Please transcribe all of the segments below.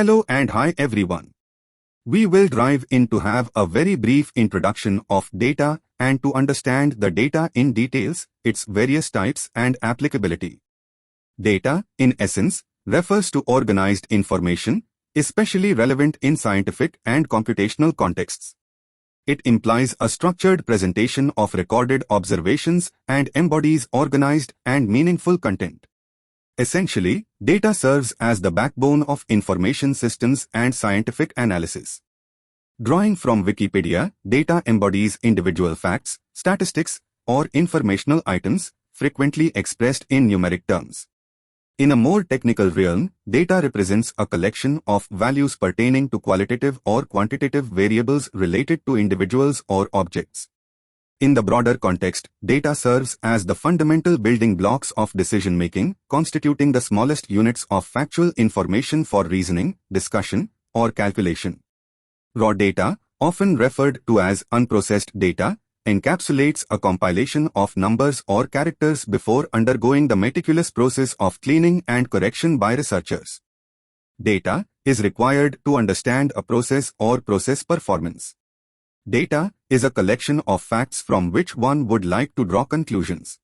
Hello and hi everyone. We will dive in to have a very brief introduction of data and to understand the data in details, its various types and applicability. Data, in essence, refers to organized information, especially relevant in scientific and computational contexts. It implies a structured presentation of recorded observations and embodies organized and meaningful content. Essentially, data serves as the backbone of information systems and scientific analysis. Drawing from Wikipedia, data embodies individual facts, statistics, or informational items, frequently expressed in numeric terms. In a more technical realm, data represents a collection of values pertaining to qualitative or quantitative variables related to individuals or objects. In the broader context, data serves as the fundamental building blocks of decision-making, constituting the smallest units of factual information for reasoning, discussion, or calculation. Raw data, often referred to as unprocessed data, encapsulates a compilation of numbers or characters before undergoing the meticulous process of cleaning and correction by researchers. Data is required to understand a process or process performance. Data is a collection of facts from which one would like to draw conclusions.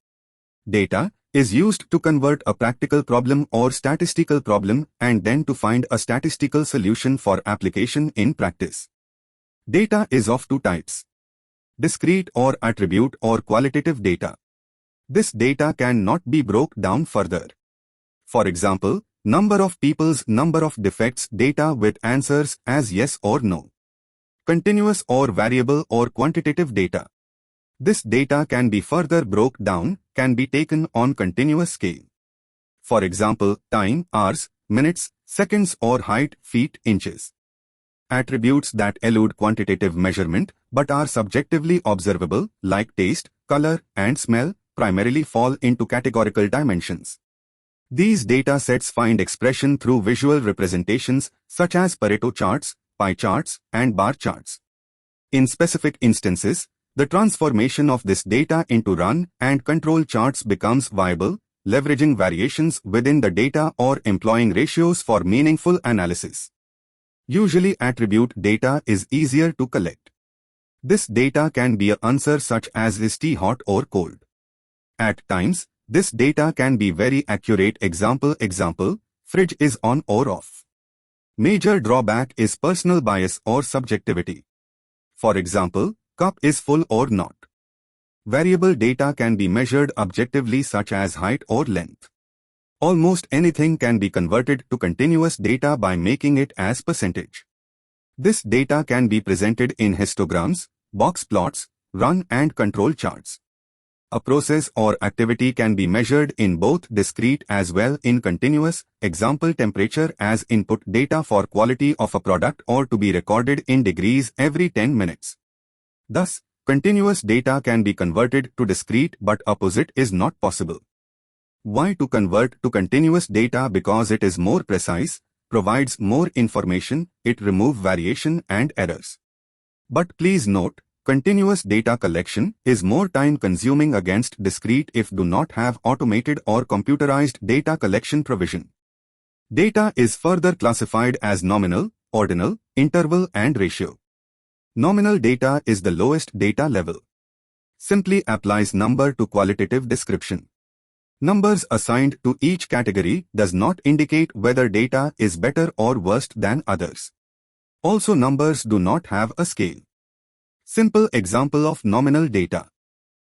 Data is used to convert a practical problem or statistical problem and then to find a statistical solution for application in practice. Data is of two types: discrete or attribute or qualitative data. This data cannot be broken down further. For example, number of people's number of defects data with answers as yes or no. Continuous or variable or quantitative data. This data can be further broken down, can be taken on continuous scale. For example, time, hours, minutes, seconds or height, feet, inches. Attributes that elude quantitative measurement but are subjectively observable, like taste, color, and smell, primarily fall into categorical dimensions. These data sets find expression through visual representations such as Pareto charts, pie charts, and bar charts. In specific instances, the transformation of this data into run and control charts becomes viable, leveraging variations within the data or employing ratios for meaningful analysis. Usually attribute data is easier to collect. This data can be an answer such as is tea hot or cold. At times, this data can be very accurate. Example, fridge is on or off. Major drawback is personal bias or subjectivity. For example, cup is full or not. Variable data can be measured objectively such as height or length. Almost anything can be converted to continuous data by making it as percentage. This data can be presented in histograms, box plots, run and control charts. A process or activity can be measured in both discrete as well in continuous, example temperature as input data for quality of a product or to be recorded in degrees every 10 minutes. Thus, continuous data can be converted to discrete but opposite is not possible. Why to convert to continuous data? Because it is more precise, provides more information, it removes variation and errors. But please note, continuous data collection is more time-consuming against discrete if do not have automated or computerized data collection provision. Data is further classified as nominal, ordinal, interval and ratio. Nominal data is the lowest data level. Simply applies number to qualitative description. Numbers assigned to each category does not indicate whether data is better or worse than others. Also, numbers do not have a scale. Simple example of nominal data.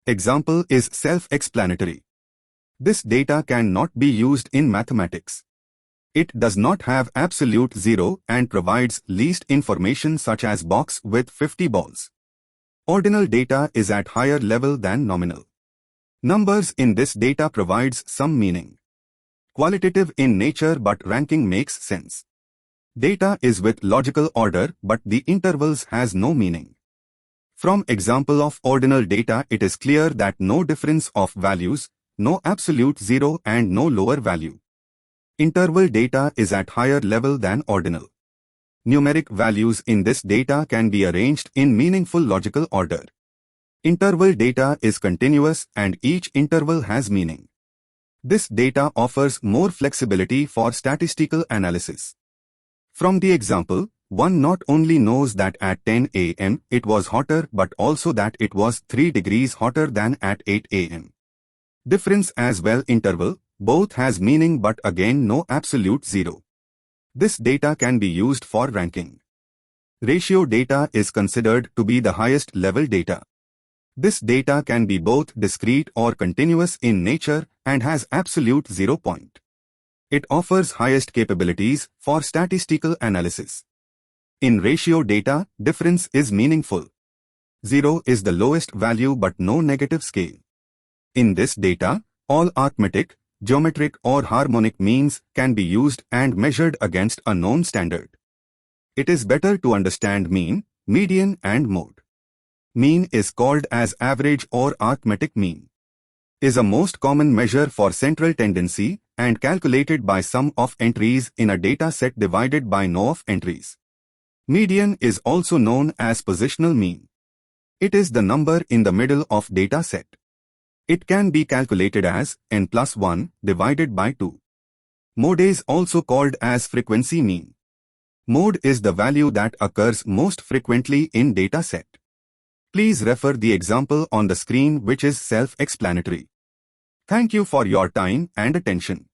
Example is self-explanatory. This data cannot be used in mathematics. It does not have absolute zero and provides least information such as box with 50 balls. Ordinal data is at higher level than nominal. Numbers in this data provides some meaning. Qualitative in nature but ranking makes sense. Data is with logical order but the intervals has no meaning. From example of ordinal data, it is clear that no difference of values, no absolute zero and no lower value. Interval data is at higher level than ordinal. Numeric values in this data can be arranged in meaningful logical order. Interval data is continuous and each interval has meaning. This data offers more flexibility for statistical analysis. From the example, one not only knows that at 10 am it was hotter but also that it was 3 degrees hotter than at 8 am. Difference as well interval, both has meaning but again no absolute zero. This data can be used for ranking. Ratio data is considered to be the highest level data. This data can be both discrete or continuous in nature and has absolute 0 point. It offers highest capabilities for statistical analysis. In ratio data, difference is meaningful. 0 is the lowest value but no negative scale. In this data, all arithmetic, geometric or harmonic means can be used and measured against a known standard. It is better to understand mean, median and mode. Mean is called as average or arithmetic mean. Is a most common measure for central tendency and calculated by sum of entries in a data set divided by no of entries. Median is also known as positional mean. It is the number in the middle of data set. It can be calculated as n plus 1 divided by 2. Mode is also called as frequency mean. Mode is the value that occurs most frequently in data set. Please refer the example on the screen which is self-explanatory. Thank you for your time and attention.